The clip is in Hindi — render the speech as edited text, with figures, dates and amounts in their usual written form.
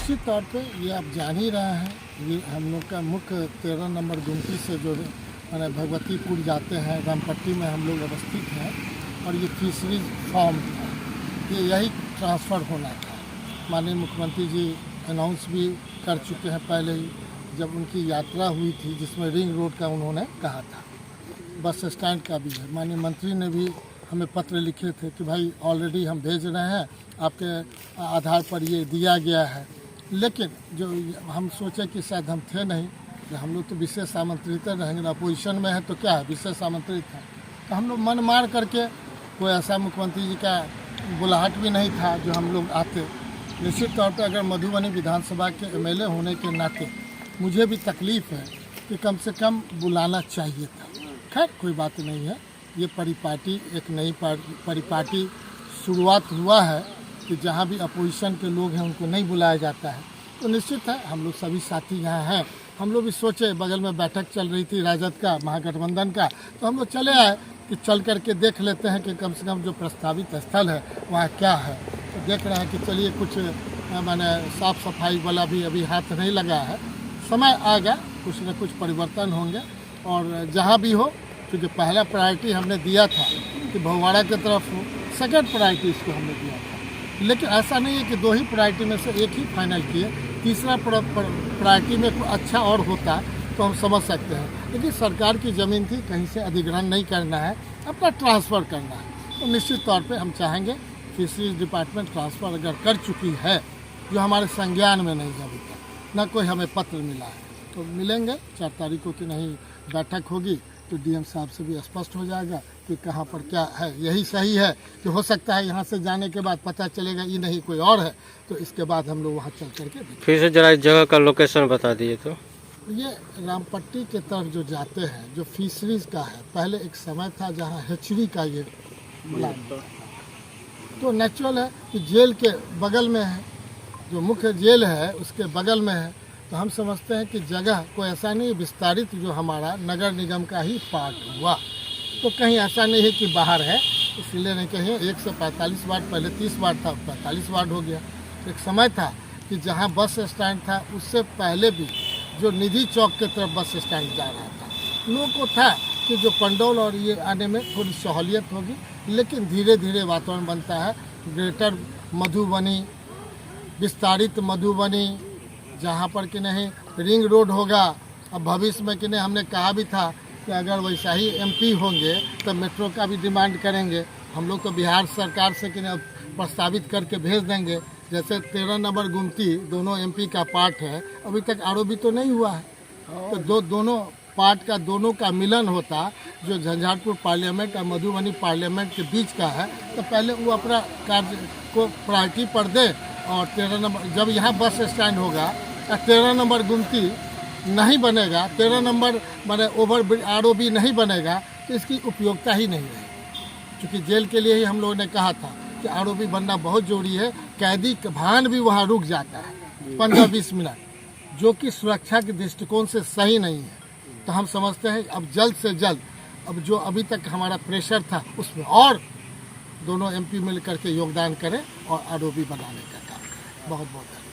निश्चित तौर पे ये आप जान ही रहे हैं, ये हम लोग का मुख्य 13 नंबर गुमती से जो मैंने भगवतीपुर जाते हैं, रामपट्टी में हम लोग अवस्थित हैं और ये फिशरीज फार्म था, ये यही ट्रांसफ़र होना था। माननीय मुख्यमंत्री जी अनाउंस भी कर चुके हैं पहले ही, जब उनकी यात्रा हुई थी जिसमें रिंग रोड का उन्होंने कहा था। बस स्टैंड का भी है, माननीय मंत्री ने भी हमें पत्र लिखे थे कि भाई ऑलरेडी हम भेज रहे हैं, आपके आधार पर ये दिया गया है। लेकिन जो हम सोचे कि शायद हम थे नहीं, हम लोग तो विशेष आमंत्रित रहेंगे ना, अपोजिशन में है तो क्या है, विशेष आमंत्रित है। तो हम लोग मन मार करके, कोई ऐसा मुख्यमंत्री जी का बुलाहट भी नहीं था जो हम लोग आते। निश्चित तौर पर अगर मधुबनी विधानसभा के MLA होने के नाते मुझे भी तकलीफ़ है कि कम से कम बुलाना चाहिए था। खैर कोई बात नहीं है, ये परिपाटी एक नई परिपाटी शुरुआत हुआ है कि जहाँ भी अपोजिशन के लोग हैं उनको नहीं बुलाया जाता है। तो निश्चित है हम लोग सभी साथी यहाँ हैं, हम लोग भी सोचे, बगल में बैठक चल रही थी राजद का, महागठबंधन का, तो हम लोग चले आए कि चल करके देख लेते हैं कि कम से कम जो प्रस्तावित स्थल है वहाँ क्या है। तो देख रहे हैं कि चलिए कुछ माने साफ़ सफाई वाला भी अभी हाथ नहीं लगा है, समय आएगा, कुछ न कुछ परिवर्तन होंगे। और जहाँ भी हो, क्योंकि पहला प्रायोरिटी हमने दिया था कि भगवाड़ा की तरफ हो, सेकेंड प्रायोरिटी इसको हमने दिया था। लेकिन ऐसा नहीं है कि 2 ही प्रायोरिटी में से एक ही फाइनल किए, तीसरा प्रायोरिटी में कोई अच्छा और होता तो हम समझ सकते हैं। लेकिन सरकार की ज़मीन थी, कहीं से अधिग्रहण नहीं करना है, अपना ट्रांसफ़र करना है। तो निश्चित तौर पे हम चाहेंगे फिशरीज डिपार्टमेंट ट्रांसफ़र अगर कर चुकी है, जो हमारे संज्ञान में नहीं है अभी तक, ना कोई हमें पत्र मिला है, तो मिलेंगे 4 तारीख को कि नहीं बैठक होगी तो DM साहब से भी स्पष्ट हो जाएगा कि कहाँ पर क्या है। यही सही है कि हो सकता है यहाँ से जाने के बाद पता चलेगा ये नहीं कोई और है, तो इसके बाद हम लोग वहाँ चल करके फिर से जरा इस जगह का लोकेशन बता दिए। तो ये रामपट्टी के तरफ जो जाते हैं, जो फिशरीज का है, पहले एक समय था जहाँ हेचरी का ये प्लान था। तो नेचुरल है कि जेल के बगल में है, जो मुख्य जेल है उसके बगल में है, तो हम समझते हैं कि जगह कोई ऐसा नहीं विस्तारित जो हमारा नगर निगम का ही पार्ट हुआ, तो कहीं ऐसा नहीं है कि बाहर है, इसलिए नहीं कहीं 1 से 45 वार्ड, पहले 30 वार्ड था, 45 वार्ड हो गया। एक समय था कि जहाँ बस स्टैंड था उससे पहले भी जो निधि चौक के तरफ बस स्टैंड जा रहा था, लोगों को था कि जो पंडौल और ये आने में थोड़ी सहूलियत होगी, लेकिन धीरे धीरे वातावरण बनता है। ग्रेटर मधुबनी, विस्तारित मधुबनी, जहाँ पर कि नहीं रिंग रोड होगा। अब भविष्य में कि नहीं हमने कहा भी था कि अगर वैसा ही MP होंगे तो मेट्रो का भी डिमांड करेंगे। हम लोग को बिहार सरकार से कि नहीं प्रस्तावित करके भेज देंगे। जैसे 13 नंबर गुमती दोनों MP का पार्ट है, अभी तक ROB तो नहीं हुआ है, तो दोनों पार्ट का दोनों का मिलन होता, जो झंझारपुर पार्लियामेंट और मधुबनी पार्लियामेंट के बीच का है, तो पहले वो अपना कार्य को प्रायोरिटी पर दे। और 13 नंबर जब यहाँ बस स्टैंड होगा, 13 नंबर गुमती नहीं बनेगा, 13 नंबर माने ओवर ROB नहीं बनेगा, तो इसकी उपयोगिता ही नहीं है। क्योंकि जेल के लिए ही हम लोगों ने कहा था कि ROB बनना बहुत जरूरी है। कैदी का भान भी वहाँ रुक जाता है 15-20 मिनट, जो कि सुरक्षा के दृष्टिकोण से सही नहीं है। तो हम समझते हैं अब जल्द से जल्द, अब जो अभी तक हमारा प्रेशर था उसमें और दोनों MP मिल करके योगदान करें और ROB बनाने का काम करें। बहुत बहुत धन्यवाद।